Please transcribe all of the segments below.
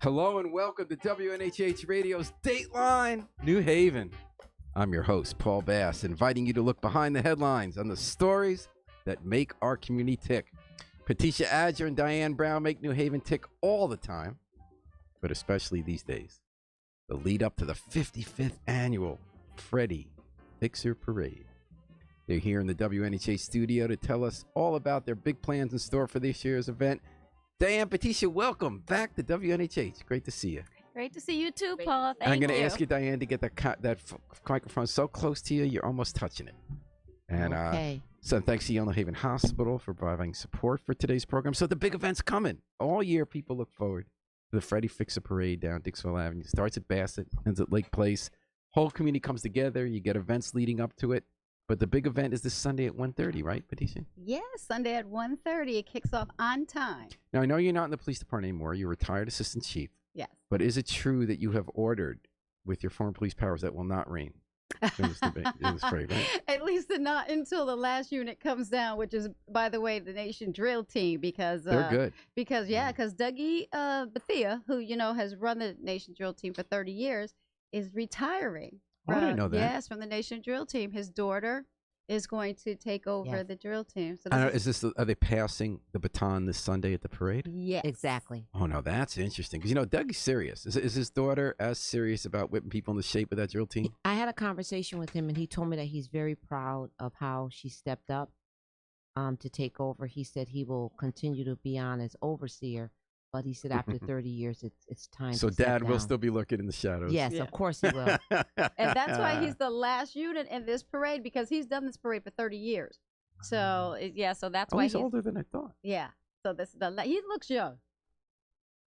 Hello and welcome to WNHH Radio's Dateline, New Haven. I'm your host, Paul Bass, inviting you to look behind the headlines on the stories that make our community tick. Patricia Adger and Diane Brown make New Haven tick all the time, but especially these days. The lead up to the 55th annual Freddy Fixer Parade. They're here in the WNHH studio to tell us all about their big plans in store for this year's event. Diane, Patricia, welcome back to WNHH. Great to see you. Great to see you too, Paul. Thank you. I'm going to ask you, Diane, to get that microphone so close to you, you're almost touching it. And Okay. so thanks to New Haven Hospital for providing support for today's program. So the big event's coming. All year, people look forward to the Freddy Fixer Parade down Dixwell Avenue. It starts at Bassett, ends at Lake Place. Whole community comes together. You get events leading up to it. But the big event is this Sunday at 1:30, right, Patricia? Yes, Sunday at 1:30. It kicks off on time. Now, I know you're not in the police department anymore. You're retired assistant chief. Yes. But is it true that you have ordered, with your former police powers, that will not rain in this parade, right? At least not until the last unit comes down, which is, by the way, the Nation Drill Team, because They're good. Because Dougie Bethia, who has run the Nation Drill Team for 30 years, is retiring. Oh, I didn't know that. Yes, from the Nation Drill Team. His daughter is going to take over the drill team. So Are they passing the baton this Sunday at the parade? Yes. Exactly. Oh, no, that's interesting. Because, Dougie's serious. Is his daughter as serious about whipping people into shape with that drill team? I had a conversation with him, and he told me that he's very proud of how she stepped up to take over. He said he will continue to be on as overseer, but he said after 30 years, it's time So to step Dad will down. still be lurking in the shadows. Yes, Yeah. of course he will. And that's why he's the last unit in this parade, because he's done this parade for 30 years. So so that's why he's older than I thought. Yeah. So he looks young.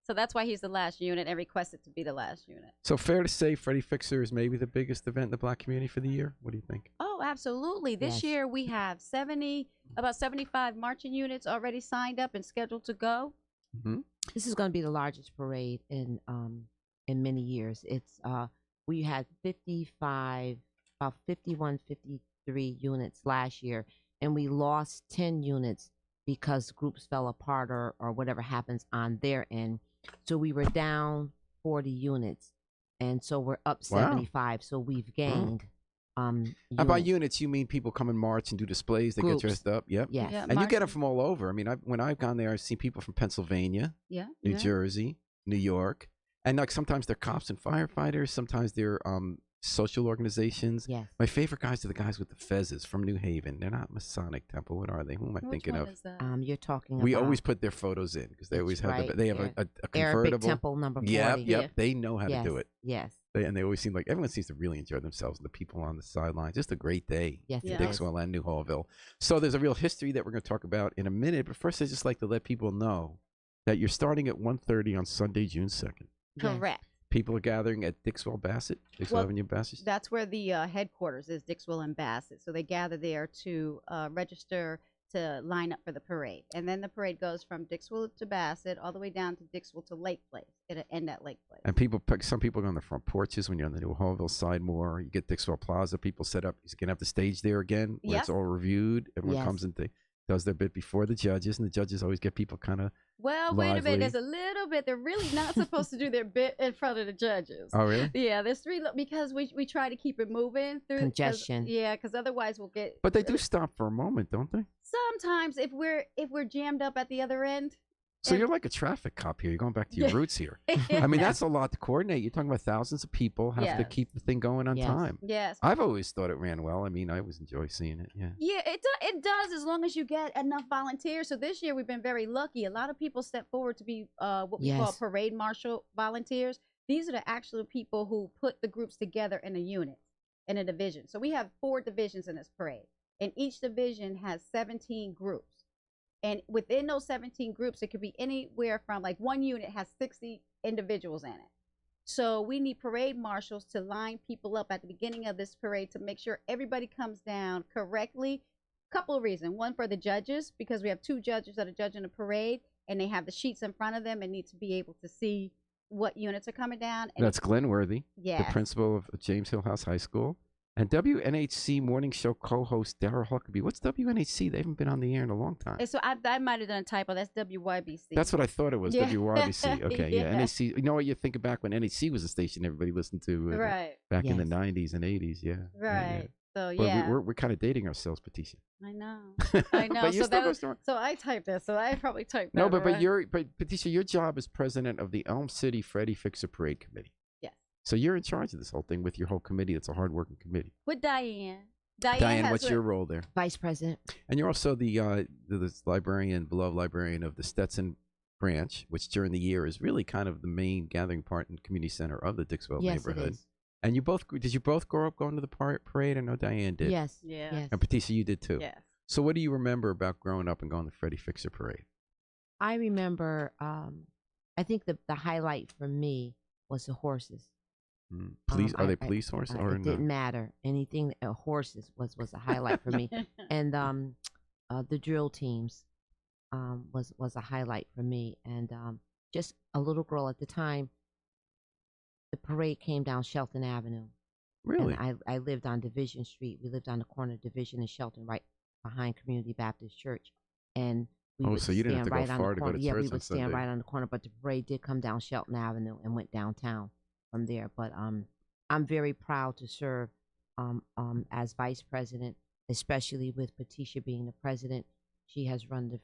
So that's why he's the last unit and requested to be the last unit. So fair to say Freddy Fixer is maybe the biggest event in the Black community for the year? What do you think? Oh, absolutely. This Yes. year we have about 75 marching units already signed up and scheduled to go. Mm-hmm. This is going to be the largest parade in many years. It's we had about 51, 53 units last year, and we lost 10 units because groups fell apart or whatever happens on their end. So we were down 40 units, and so we're up 75. So we've gained. How about units? You mean people come and march and do displays? They Groups. get dressed up? Yep. Yes. Yeah, And you get them marching. from all over. I mean, when I've gone there, I've seen people from Pennsylvania, Yeah. New Jersey, New York. And like sometimes they're cops and firefighters. Sometimes they're social organizations. Yes. My favorite guys are the guys with the fezzes from New Haven. They're not Masonic Temple. What are they? Who am I Which thinking one of? is that? You're talking We about always put their photos in because they That's always have right. they have a Arabic convertible. Temple number 40. Yep. Yeah. They know how Yes. to do it. Yes. They always seem like everyone seems to really enjoy themselves, and the people on the sidelines. Just a great day Yes, in it is. Dixwell and New Hallville. So there's a real history that we're going to talk about in a minute. But first, I'd just like to let people know that you're starting at 1:30 on Sunday, June 2nd. Yes. Correct. People are gathering at Dixwell Bassett, Dixwell Avenue Bassett. That's where the headquarters is, Dixwell and Bassett. So they gather there to register to line up for the parade. And then the parade goes from Dixwell to Bassett all the way down to Dixwell to Lake Place. It'll end at Lake Place. And some people go on the front porches when you're on the New Hallville side more. You get Dixwell Plaza. People set up. You're going to have the stage there again where it's Yes. all reviewed. Everyone Yes. comes and does their bit before the judges, and the judges always get people kind of. Well, wait a lively. minute. There's a little bit. They're really not supposed to do their bit in front of the judges. Oh, really? Yeah, there's because we try to keep it moving through Congestion. Because otherwise we'll get. But they do stop for a moment, don't they? Sometimes if we're jammed up at the other end. So And- you're like a traffic cop here. You're going back to your Yeah. roots here. I mean, that's a lot to coordinate. You're talking about thousands of people have to Yes. keep the thing going on Yes. time. Yes. I've always thought it ran well. I mean, I always enjoy seeing it. Yeah. Yeah, it does as long as you get enough volunteers. So this year we've been very lucky. A lot of people step forward to be what we call Yes. parade marshal volunteers. These are the actual people who put the groups together in a unit, in a division. So we have 4 divisions in this parade, and each division has 17 groups. And within those 17 groups, it could be anywhere from like one unit has 60 individuals in it. So we need parade marshals to line people up at the beginning of this parade to make sure everybody comes down correctly. Couple of reasons. One, for the judges, because we have 2 judges that are judging the parade, and they have the sheets in front of them and need to be able to see what units are coming down. And That's Glenn Worthy, yeah, the principal of James Hill House High School, And WNHC morning show co-host Darrell Huckabee. What's WNHC? They haven't been on the air in a long time. And so I might have done a typo. That's WYBC. That's what I thought it was. Yeah. WYBC. Okay, yeah. Yeah. NHC. You know what? You think back when NHC was a station everybody listened to Right. back in the Yes. 90s and 80s. Yeah. Right. So But yeah. we're kind of dating ourselves, Patricia. I know. I know. But you so still that go was, strong. so I typed this. So I probably typed No, that. but right? but Patricia, your job is president of the Elm City Freddy Fixer Parade Committee. Yes. So you're in charge of this whole thing with your whole committee. It's a hardworking committee. With Diane. Diane, has what's what- your role there? Vice President. And you're also the librarian, beloved librarian of the Stetson branch, which during the year is really kind of the main gathering part and community center of the Dixwell Yes, it neighborhood. is. And did you both grow up going to the parade? I know Diane did. Yes. Yeah. Yes. And Patricia, you did too. Yes. So what do you remember about growing up and going to the Freddy Fixer Parade? I remember. I think the highlight for me was the horses. Police? Are they police horses or it didn't matter. Anything horses was a highlight for me, and the drill teams was a highlight for me, and just a little girl at the time. The parade came down Shelton Avenue. Really? And I lived on Division Street. We lived on the corner of Division and Shelton, right behind Community Baptist Church, and we would so you didn't have stand to go right on far the to go corner. to Yeah, church we on would stand Sunday. right on the corner, but the parade did come down Shelton Avenue and went downtown from there. But I'm very proud to serve as vice president, especially with Patricia being the president. She has run the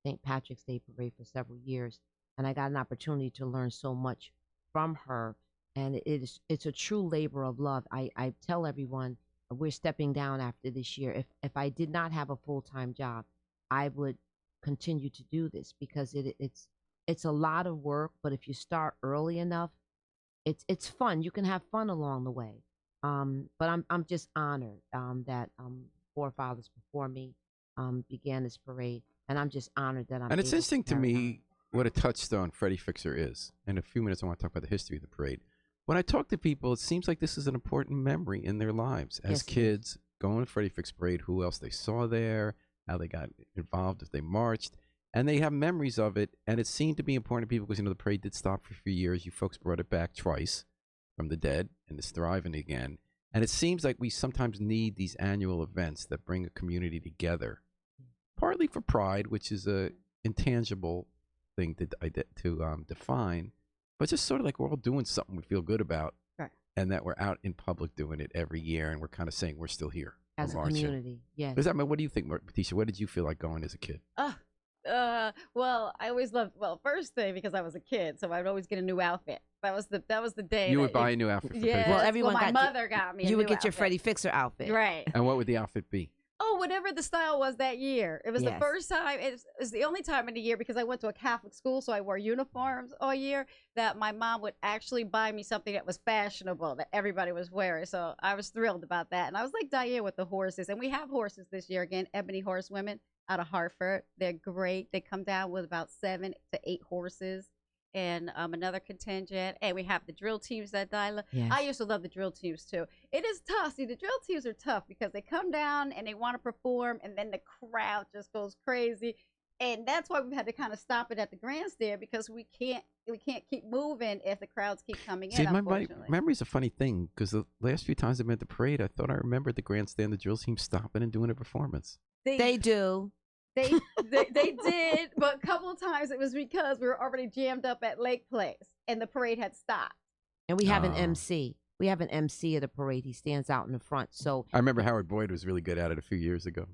St. Patrick's Day parade for several years, and I got an opportunity to learn so much from her. And it's a true labor of love. I tell everyone we're stepping down after this year. If I did not have a full-time job, I would continue to do this because it's a lot of work. But if you start early enough, it's fun. You can have fun along the way. But I'm just honored that forefathers before me began this parade, and I'm just honored that I'm. And it's able interesting to carry it on. me what a touchstone Freddy Fixer is. In a few minutes, I want to talk about the history of the parade. When I talk to people, it seems like this is an important memory in their lives. As Yes, it is. kids, going to Freddy Fix Parade, who else they saw there, how they got involved, if they marched. And they have memories of it. And it seemed to be important to people because, the parade did stop for a few years. You folks brought it back twice from the dead, and it's thriving again. And it seems like we sometimes need these annual events that bring a community together, partly for pride, which is a intangible thing to define, but just sort of like we're all doing something we feel good about, Right. and that we're out in public doing it every year, and we're kind of saying we're still here. As a we're marching. community. Yes. Does that mean? What do you think, Patricia? What did you feel like going as a kid? Well, I always loved. Well, first thing because I was a kid, so I'd always get a new outfit. That was the day. You would buy a new outfit for Yeah. Freddy Well, Fix. everyone my got mother got me. A You would new get your outfit. Freddy Fixer outfit. Right. And what would the outfit be? Oh, whatever the style was that year. It was the Yes. first time. It was the only time in the year because I went to a Catholic school, so I wore uniforms all year. That my mom would actually buy me something that was fashionable that everybody was wearing. So I was thrilled about that. And I was like Diane with the horses, and we have horses this year again. Ebony Horsewomen out of Hartford. They're great. They come down with about 7 to 8 horses. And another contingent, and we have the drill teams that Yes. I used to love the drill teams too. It is tough. See, the drill teams are tough because they come down and they want to perform, and then the crowd just goes crazy, and that's why we've had to kind of stop it at the grandstand because we can't keep moving if the crowds keep coming in. See, my Unfortunately, memory's a funny thing because the last few times I've been at the parade, I thought I remembered the grandstand, the drill team stopping and doing a performance. They do. They did, but a couple of times it was because we were already jammed up at Lake Place and the parade had stopped. And we have an Oh. MC. We have an MC of the parade. He stands out in the front. So, I remember Howard Boyd was really good at it a few years ago.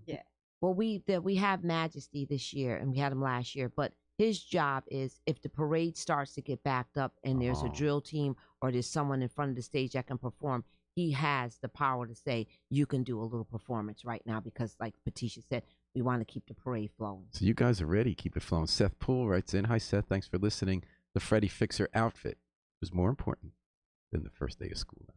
well, we have Majesty this year, and we had him last year. But his job is if the parade starts to get backed up and there's a Oh. drill team or there's someone in front of the stage that can perform, he has the power to say, you can do a little performance right now because, like Patricia said, we want to keep the parade flowing. So you guys are ready. Keep it flowing. Seth Poole writes in, "Hi, Seth. Thanks for listening. The Freddy Fixer outfit was more important than the first day of school."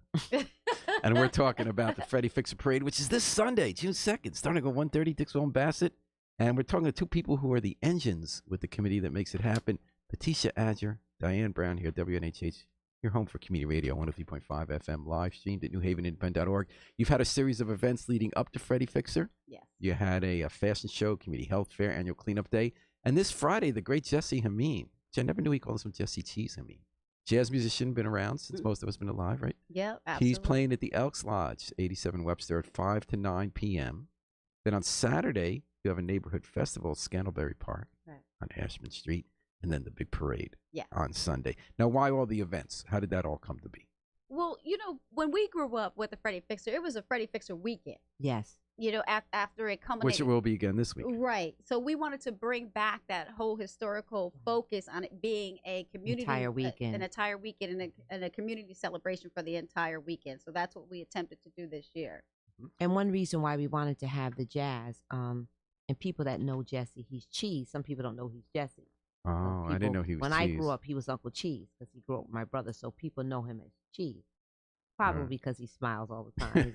And we're talking about the Freddy Fixer Parade, which is this Sunday, June 2nd, starting at 1:30, Dixwell and Bassett. And we're talking to two people who are the engines with the committee that makes it happen. Patricia Adger, Diane Brown here at WNHH. Your home for community radio, 103.5 FM, live streamed at newhavenindependent.org. You've had a series of events leading up to Freddy Fixer. Yes. You had a fashion show, community health fair, annual cleanup day. And this Friday, the great Jesse Hameen, which I never knew he called him Jesse Cheese Hameen. Jazz musician, been around since most of us been alive, right? Yeah, absolutely. He's playing at the Elks Lodge, 87 Webster, at 5 to 9 p.m. Then on Saturday, you have a neighborhood festival at Scantlebury Park on Ashman Street, and then the big parade on Sunday. Now, why all the events? How did that all come to be? Well, when we grew up with the Freddy Fixer, it was a Freddy Fixer weekend. Yes. After it culminated. Which it will be again this week. Right. So we wanted to bring back that whole historical focus on it being a community Entire weekend. An entire weekend and a community celebration for the entire weekend. So that's what we attempted to do this year. And one reason why we wanted to have the jazz, and people that know Jesse, he's Cheese. Some people don't know he's Jesse. Oh, I didn't know he was When Cheese. I grew up, he was Uncle Cheese because he grew up with my brother. So people know him as Cheese. Probably because he smiles all the time.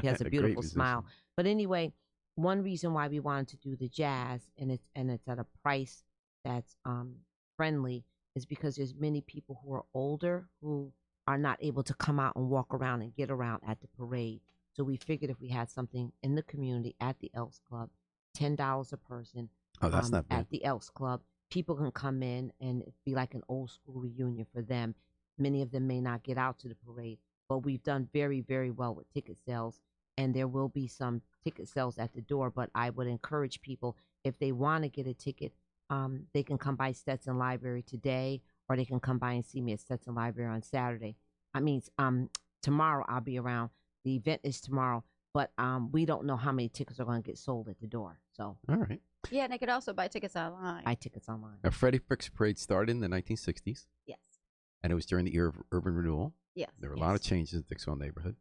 He has a beautiful smile. But anyway, one reason why we wanted to do the jazz and it's at a price that's friendly is because there's many people who are older who are not able to come out and walk around and get around at the parade. So we figured if we had something in the community at the Elks Club, $10 a person. Oh, that's not bad. At the Elks Club, people can come in and it'd be like an old school reunion for them. Many of them may not get out to the parade, but we've done very, very well with ticket sales, and there will be some ticket sales at the door. But I would encourage people, if they want to get a ticket, they can come by Stetson Library today, or they can come by and see me at Stetson Library on Saturday. Tomorrow I'll be around. The event is tomorrow, but we don't know how many tickets are going to get sold at the door. So, all right. Yeah, and they could also buy tickets online. Buy tickets online. Now, Freddy Fixer Parade started in the 1960s. Yes. And it was during the era of urban renewal. Yes. There were a lot of changes in the Dixwell neighborhood.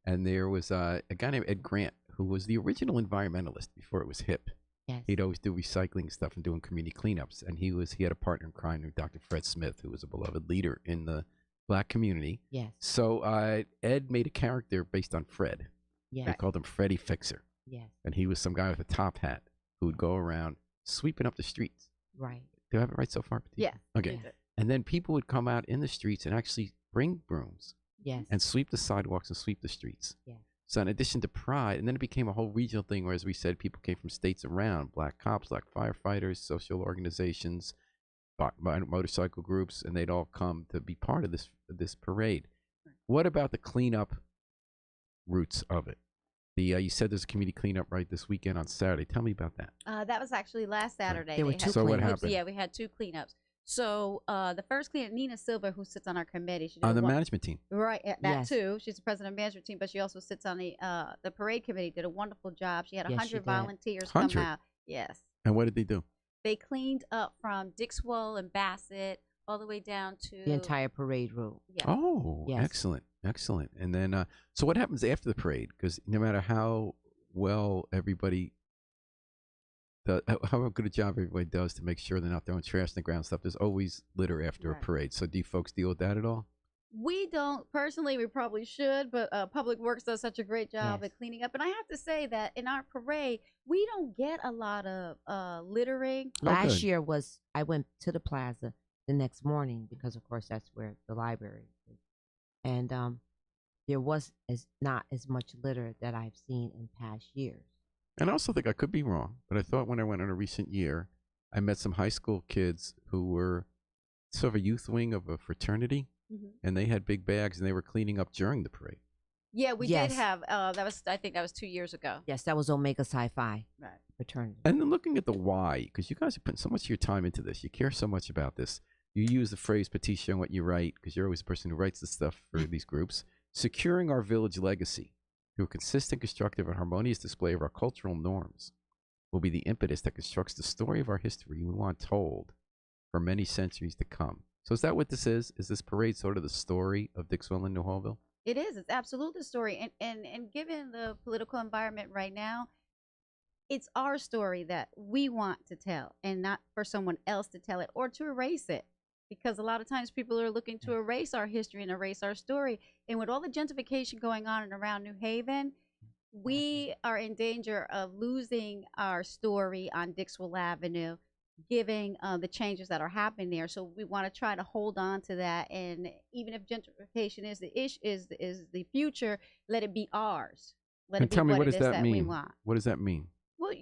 And there was a guy named Ed Grant, who was the original environmentalist before it was hip. Yes. He'd always do recycling stuff and doing community cleanups. And he had a partner in crime named Dr. Fred Smith, who was a beloved leader in the black community. Yes. So Ed made a character based on Fred. Yes. They called him Freddy Fixer. Yes. And he was some guy with a top hat who would go around sweeping up the streets. Right. Do I have it right so far, Patricia? Yeah. Okay. Yeah. And then people would come out in the streets and actually bring brooms. Yes. And sweep the sidewalks and sweep the streets. Yeah. So in addition to Pride, and then it became a whole regional thing where, as we said, people came from states around, black cops, black firefighters, social organizations, motorcycle groups, and they'd all come to be part of this parade. What about the cleanup roots of it? You said there's a community cleanup right this weekend on Saturday. Tell me about that. That was actually last Saturday. There were two So what cleanups. happened? Yeah, we had two cleanups. So the first cleanup, Nina Silva, who sits on our committee, she On the management team. Right, that Yes. too. She's the president of the management team, but she also sits on the parade committee. Did a wonderful job. She had 100 Yes, she did. volunteers 100? come out. Yes, And what did they do? they cleaned up from Dixwell and Bassett all the way down to The entire parade route. Yeah. Oh, Yes. excellent. Excellent. And then, so what happens after the parade? Because no matter how well everybody how good a job everybody does to make sure they're not throwing trash in the ground and stuff, there's always litter after Right. a parade. So do you folks deal with that at all? We don't personally. We probably should, but Public Works does such a great job Yes. at cleaning up. And I have to say that in our parade, we don't get a lot of littering. Last good. year I went to the plaza the next morning because, of course, that's where the library is. And there was not as much litter that I've seen in past years. And I also think I could be wrong, but I thought when I went on a recent year, I met some high school kids who were sort of a youth wing of a fraternity, and they had big bags and they were cleaning up during the parade. Yeah, we Yes. did have. I think that was 2 years ago. Yes, that was Omega Sci-Fi Right. fraternity. And then looking at the why, because you guys are putting so much of your time into this, you care so much about this. You use the phrase, Patricia, in what you write, because you're always the person who writes the stuff for these groups. Securing our village legacy through a consistent, constructive, and harmonious display of our cultural norms will be the impetus that constructs the story of our history we want told for many centuries to come. So is that what this is? Is this parade sort of the story of Dixwell and New Hallville? It is. It's absolutely the story. And given the political environment right now, it's our story that we want to tell and not for someone else to tell it or to erase it. Because a lot of times people are looking to erase our history and erase our story. And with all the gentrification going on and around New Haven, we are in danger of losing our story on Dixwell Avenue, given the changes that are happening there. So we want to try to hold on to that. And even if gentrification is the future, let it be ours. Let And it be tell me, what what it does is that that we mean? want. What does that mean? Well,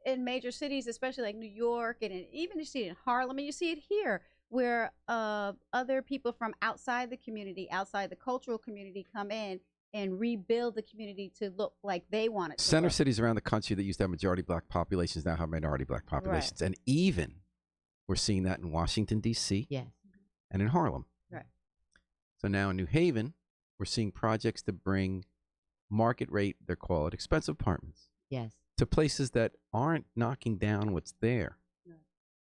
in major cities, especially like New York, and even you see it in Harlem, and you see it here. where other people from outside the community, outside the cultural community, come in and rebuild the community to look like they want it to Center look. cities around the country that used to have majority black populations now have minority black populations. And even we're seeing that in Washington, D.C. Yes. and in Harlem. Right. So now in New Haven, we're seeing projects to bring market rate, they call it expensive apartments, Yes. to places that aren't knocking down what's there,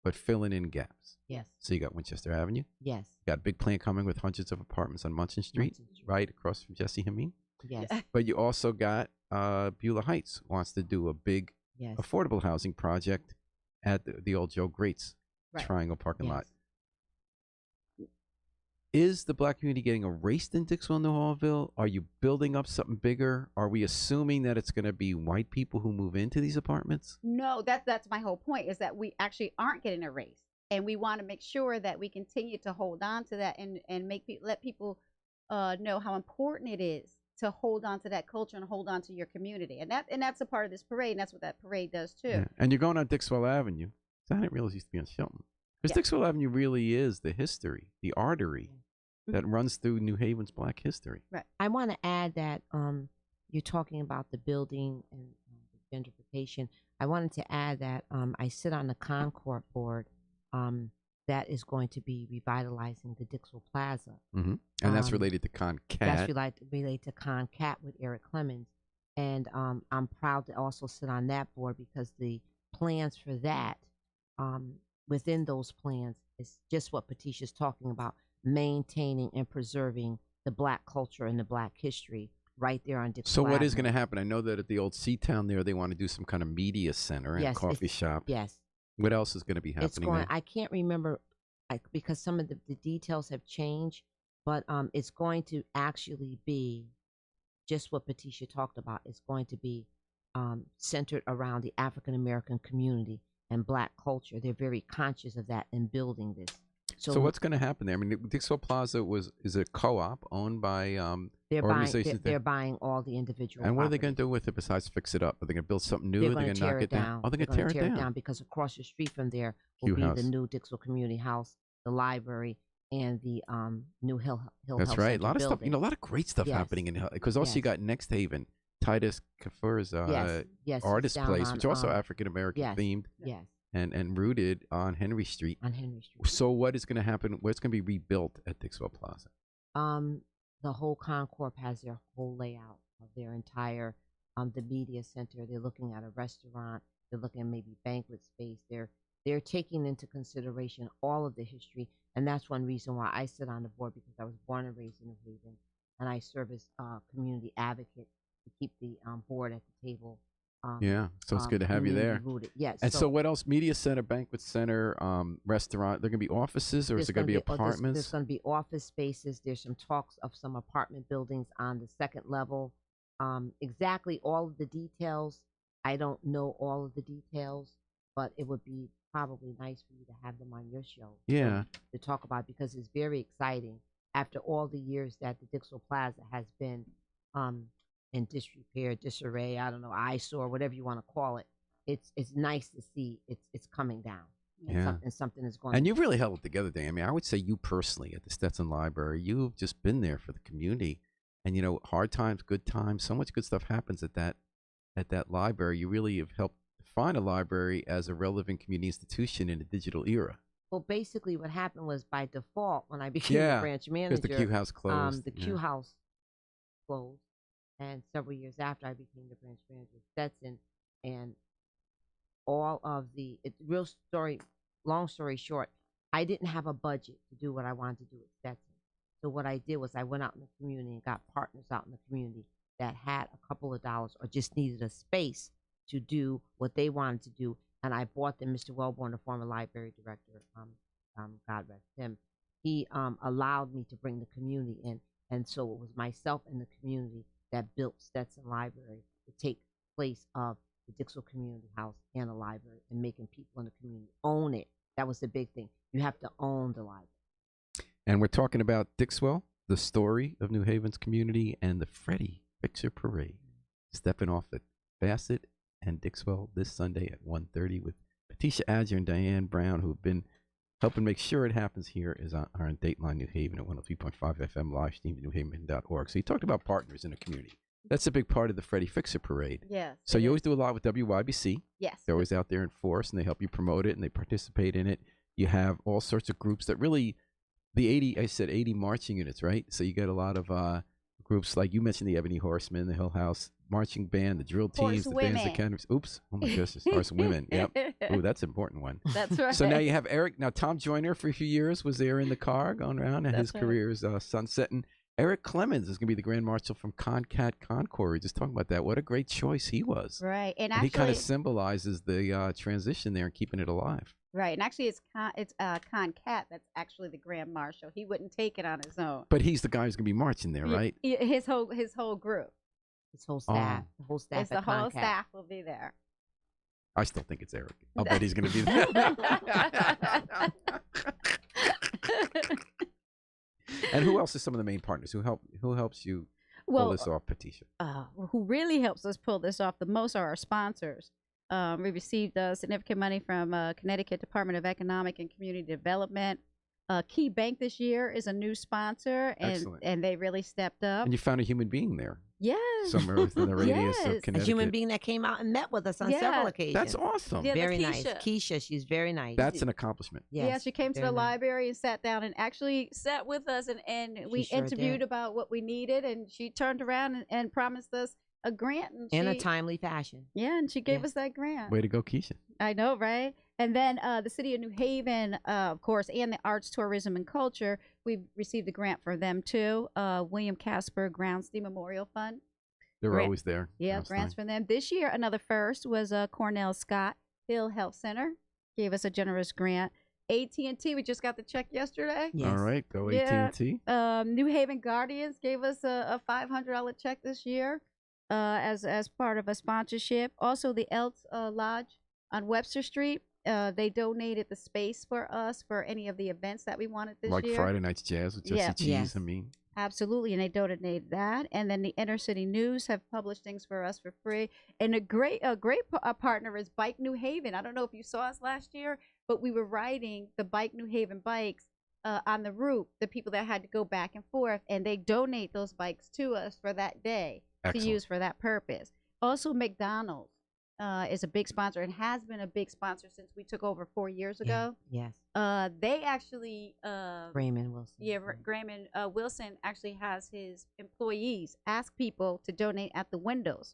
but filling in gaps. Yes. So you got Winchester Avenue. Yes. You got a big plan coming with hundreds of apartments on Munson Street, right across from Jesse Hameen. Yes. But you also got Beulah Heights wants to do a big Yes. affordable housing project at the old Joe Greats Right. Triangle parking Yes. lot. Is the black community getting erased in Dixwell, New Hallville? Are you building up something bigger? Are we assuming that it's going to be white people who move into these apartments? No, that's my whole point, is that we actually aren't getting erased, and we want to make sure that we continue to hold on to that and let people know how important it is to hold on to that culture and hold on to your community, and that's a part of this parade, and that's what that parade does too. Yeah. And you're going on Dixwell Avenue. I didn't realize it used to be on Shelton. Because Dixwell Avenue really is the history, the artery that runs through New Haven's black history. Right. I want to add that you're talking about the building and the gentrification. I wanted to add that I sit on the Concord board that is going to be revitalizing the Dixwell Plaza. Mm-hmm. And that's related to ConCat. That's related to ConCat with Eric Clemens. And I'm proud to also sit on that board because the plans for that, within those plans, is just what Patisha's talking about, maintaining and preserving the black culture and the black history right there on Dixwell. So what is Avenue. going to happen? I know that at the old Seatown there, they want to do some kind of media center and coffee shop. Yes. What else is going to be happening It's going. there? I can't remember, because some of the details have changed, but it's going to actually be just what Patisha talked about. It's going to be centered around the African American community and black culture. They're very conscious of that in building this. So what's going to happen there? I mean, Dixwell Plaza is a co-op owned by organizations. They're buying all the individual. And what are they properties. going to do with it besides fix it up? Are they going to build something new? They're Are they going to knock it down? Oh, they're going to tear it down because across the street from there will be the new Dixwell Community House, the library, and the new Hill That's Health right. Center A lot of stuff. building. A lot of great stuff happening in Hill. Because also you got Next Haven, Titus Kafur's artist place, which is also African American themed. Yes. And rooted on Henry Street. On Henry Street. So what is going to happen? What's going to be rebuilt at Dixwell Plaza? The whole Concord has their whole layout of their entire the media center. They're looking at a restaurant. They're looking at maybe banquet space. They're taking into consideration all of the history, and that's one reason why I sit on the board, because I was born and raised in New Haven, and I serve as community advocate to keep the board at the table. So it's good to have you there. Rooted. Yes. And so what else? Media center, banquet center, restaurant. They're going to be offices, or is it going to be apartments? There's going to be office spaces. There's some talks of some apartment buildings on the second level. Exactly all of the details, I don't know all of the details, but it would be probably nice for you to have them on your show. Yeah. To talk about, because it's very exciting after all the years that the Dixwell Plaza has been in disrepair, disarray, I don't know, eyesore, whatever you want to call it. It's nice to see it's coming down. And something is going. And you've really held it together, Dan. I mean, I would say you personally at the Stetson Library, you've just been there for the community. And hard times, good times, so much good stuff happens at that library. You really have helped define a library as a relevant community institution in a digital era. Well, basically, what happened was by default when I became the branch manager, because the Q House closed. The Q House closed. And several years after I became the branch manager of Stetson, and all of long story short, I didn't have a budget to do what I wanted to do at Stetson. So what I did was I went out in the community and got partners out in the community that had a couple of dollars or just needed a space to do what they wanted to do. And I bought them. Mr. Wellborn, the former library director, God rest him, he allowed me to bring the community in. And so it was myself and the community that built Stetson Library to take place of the Dixwell Community House and the library, and making people in the community own it. That was the big thing. You have to own the library. And we're talking about Dixwell, the story of New Haven's community, and the Freddy Picture Parade, stepping off at Bassett and Dixwell this Sunday at 1:30 with Patisha Adger and Diane Brown, who have been helping make sure it happens here is on Dateline New Haven at 103.5 FM, live stream at newhaven.org. So you talked about partners in the community. That's a big part of the Freddy Fixer Parade. Yes. So you always do a lot with WYBC. Yes. They're always out there in force, and they help you promote it, and they participate in it. You have all sorts of groups that really, the 80 marching units, right? So you get a lot of groups like you mentioned, the Ebony Horsemen, the Hill House Marching Band, the drill teams, the bands, the canvas. Oops. Oh, my goodness. Horse women. Yep. Ooh, that's an important one. That's right. So now you have Eric. Now, Tom Joyner for a few years was there in the car going around, and his career is sunsetting. Eric Clemens is going to be the Grand Marshal from Concat Concord. We just talking about that. What a great choice he was. Right. And he kind of symbolizes the transition there and keeping it alive. Right. And actually, it's Concat that's actually the Grand Marshal. He wouldn't take it on his own. But he's the guy who's going to be marching there, right? His whole group. His whole staff. The whole staff. It's the whole staff will be there. I still think it's Eric. I'll bet he's going to be there. And who else is some of the main partners? Who helps you pull this off, Patricia? Who really helps us pull this off the most are our sponsors. We received significant money from Connecticut Department of Economic and Community Development. Key Bank this year is a new sponsor, and they really stepped up. And you found a human being there. Yes. Somewhere within the radius of Connecticut. A human being that came out and met with us on several occasions. That's awesome. Yeah, very nice. Keisha, she's very nice. That's an accomplishment. Yes, yeah, she came to the library and sat down and actually sat with us, and we interviewed about what we needed, and she turned around and promised us a grant. In a timely fashion. Yeah, and she gave us that grant. Way to go, Keisha. I know, right? And then the city of New Haven, of course, and the Arts, Tourism, and Culture, we've received a grant for them, too. William Casper Groundstein Memorial Fund. They're always there. Yeah, grants for them. This year, another first was Cornell Scott Hill Health Center. Gave us a generous grant. AT&T, we just got the check yesterday. Yes. All right, go AT&T. New Haven Guardians gave us a $500 check this year as part of a sponsorship. Also, the Elks Lodge on Webster Street. They donated the space for us for any of the events that we wanted this year. Like Friday Night's Jazz with Jesse Cheese, yes. I mean. Absolutely, and they donated that. And then the Inner City News have published things for us for free. And a great partner is Bike New Haven. I don't know if you saw us last year, but we were riding the Bike New Haven bikes on the route, the people that had to go back and forth, and they donate those bikes to us for that day to use for that purpose. Also, McDonald's is a big sponsor and has been a big sponsor since we took over 4 years ago. Yes. They actually Raymond Wilson. Yeah, Raymond Wilson actually has his employees ask people to donate at the windows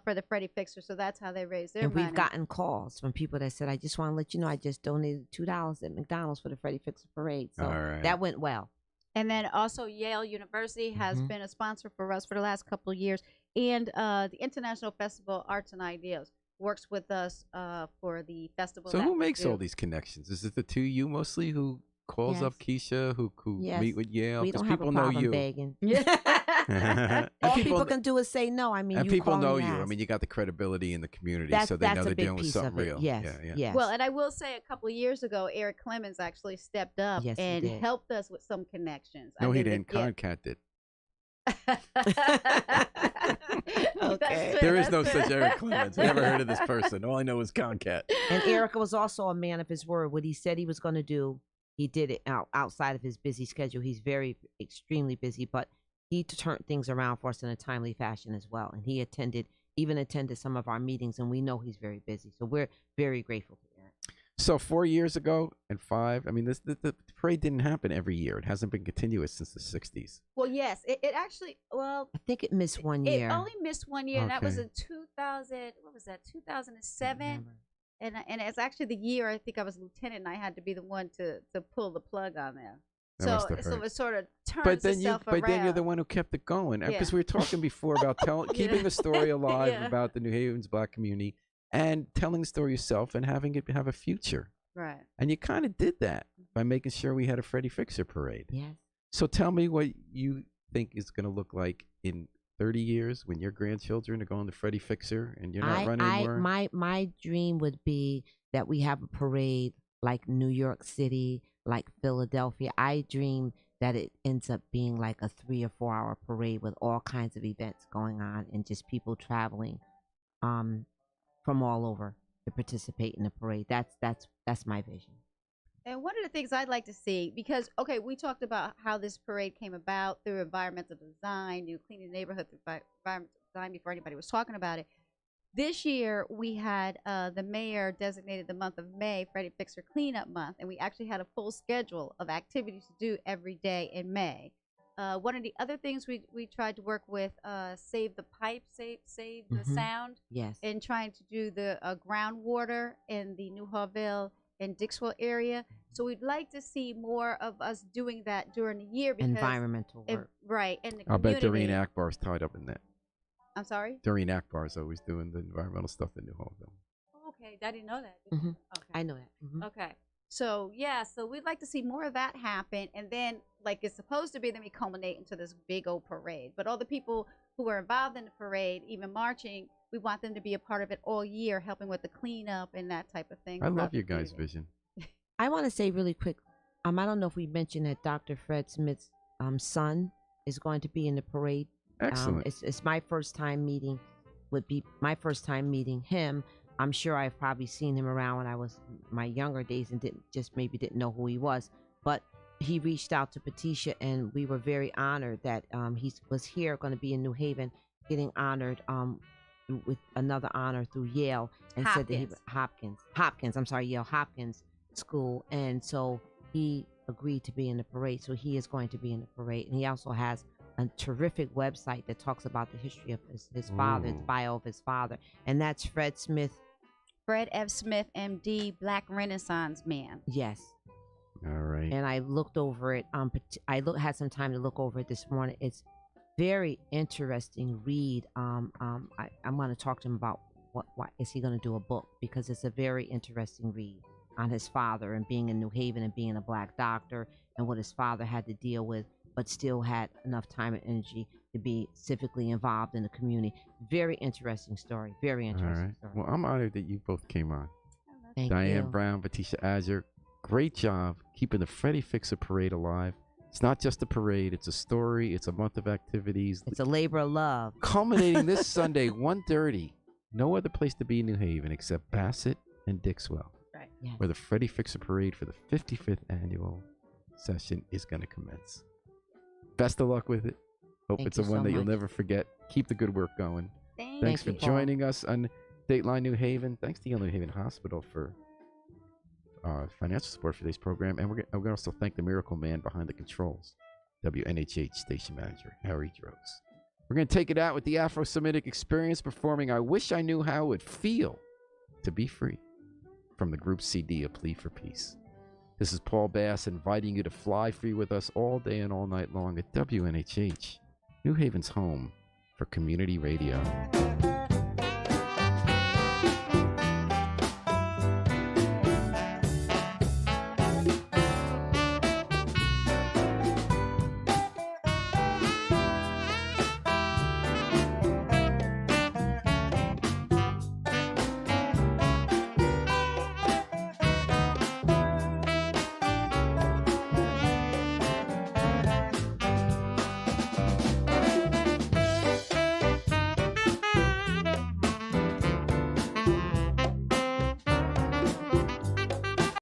for the Freddy Fixer. So that's how they raise their money. And we've gotten calls from people that said, "I just want to let you know, I just donated $2 at McDonald's for the Freddy Fixer parade." So that went well. And then also Yale University has been a sponsor for us for the last couple of years. And the International Festival Arts and Ideas works with us for the festival. So who makes all these connections? Is it the two of you mostly who calls up Keisha, who meet with Yale? We don't have a problem begging. All people can do is say no. I mean, and you people know you. Ask. I mean, you got the credibility in the community, so they know they're dealing with something real. Yes. Yes. Well, and I will say a couple of years ago, Eric Clemens actually stepped up and helped us with some connections. No, he didn't. Concat did. Okay. There is no such Eric Clemens. Never heard of this person. All I know is Concat. And Eric was also a man of his word. What he said he was going to do, he did it outside of his busy schedule. He's extremely busy, but he turned things around for us in a timely fashion as well. And he even attended some of our meetings, and we know he's very busy. So we're very grateful to Eric. So 4 years ago and 5, I mean, the parade didn't happen every year. It hasn't been continuous since the 60s. Well, yes, it actually, I think it missed 1 year. It only missed 1 year, and that was in 2007? And it's actually the year I think I was lieutenant, and I had to be the one to pull the plug on there. So it sort of turns itself around. But then you're the one who kept it going. Because we were talking before about keeping the story alive about the New Haven's Black community and telling the story yourself and having it have a future. Right. And you kind of did that by making sure we had a Freddy Fixer parade. Yes. So tell me what you think is going to look like in 30 years when your grandchildren are going to Freddy Fixer and you're not running anymore? My dream would be that we have a parade like New York City, like Philadelphia. I dream that it ends up being like a 3 or 4 hour parade with all kinds of events going on and just people traveling from all over to participate in the parade. That's my vision. And one of the things I'd like to see, because, okay, we talked about how this parade came about through environmental design, cleaning the neighborhood through environmental design before anybody was talking about it. This year, we had the mayor designated the month of May Freddy Fixer Cleanup Month, and we actually had a full schedule of activities to do every day in May. One of the other things we tried to work with, Save the Pipe, Save the Sound, Yes. and trying to do the groundwater in the New Harville and Dixwell area. So we'd like to see more of us doing that during the year. Because environmental work. Right. And the I bet community. Doreen Akbar's tied up in that. I'm sorry? Doreen Akbar's always doing the environmental stuff in New Harville. Okay, I didn't know that. Mm-hmm. Okay. I know that. Okay. So, yeah, so we'd like to see more of that happen. And then, like it's supposed to be, then we culminate into this big old parade. But all the people who are involved in the parade, even marching, we want them to be a part of it all year, helping with the cleanup and that type of thing. I love your guys' vision. I want to say really quick, I don't know if we mentioned that Dr. Fred Smith's son is going to be in the parade. Excellent. It's my first time meeting, would be my first time meeting him. I'm sure I've probably seen him around when I was my younger days and didn't know who he was. But he reached out to Patricia, and we were very honored that he was here, going to be in New Haven, getting honored with another honor through Yale, and said that Yale Hopkins School, and so he agreed to be in the parade. So he is going to be in the parade, and he also has a terrific website that talks about the history of his father, the bio of his father, and that's Fred Smith. Fred F. Smith, M.D., Black Renaissance Man. Yes. All right. And I looked over it. Had some time to look over it this morning. It's very interesting read. I'm going to talk to him about what is he going to do a book, because it's a very interesting read on his father and being in New Haven and being a black doctor and what his father had to deal with, but still had enough time and energy to be civically involved in the community. Very interesting story. Very interesting story. Well, I'm honored that you both came on. Thank Diane you. Brown, Patricia Azure, great job keeping the Freddy Fixer Parade alive. It's not just a parade. It's a story. It's a month of activities. It's a labor of love. Culminating this Sunday, 1:30. No other place to be in New Haven except Bassett and Dixwell, Right. Yes. where the Freddy Fixer Parade for the 55th annual session is going to commence. Best of luck with it. Hope Thank it's you a one so that you'll much. never forget. Keep the good work going. Thanks Thank for you, Paul. joining us on Dateline New Haven. Thanks to Yale New Haven Hospital for financial support for this program. And we're going to also thank the miracle man behind the controls, WNHH station manager, Harry Droz. We're going to take it out with the Afro-Semitic Experience performing I Wish I Knew How It Would Feel to Be Free from the group CD, A Plea for Peace. This is Paul Bass inviting you to fly free with us all day and all night long at WNHH, New Haven's home for community radio.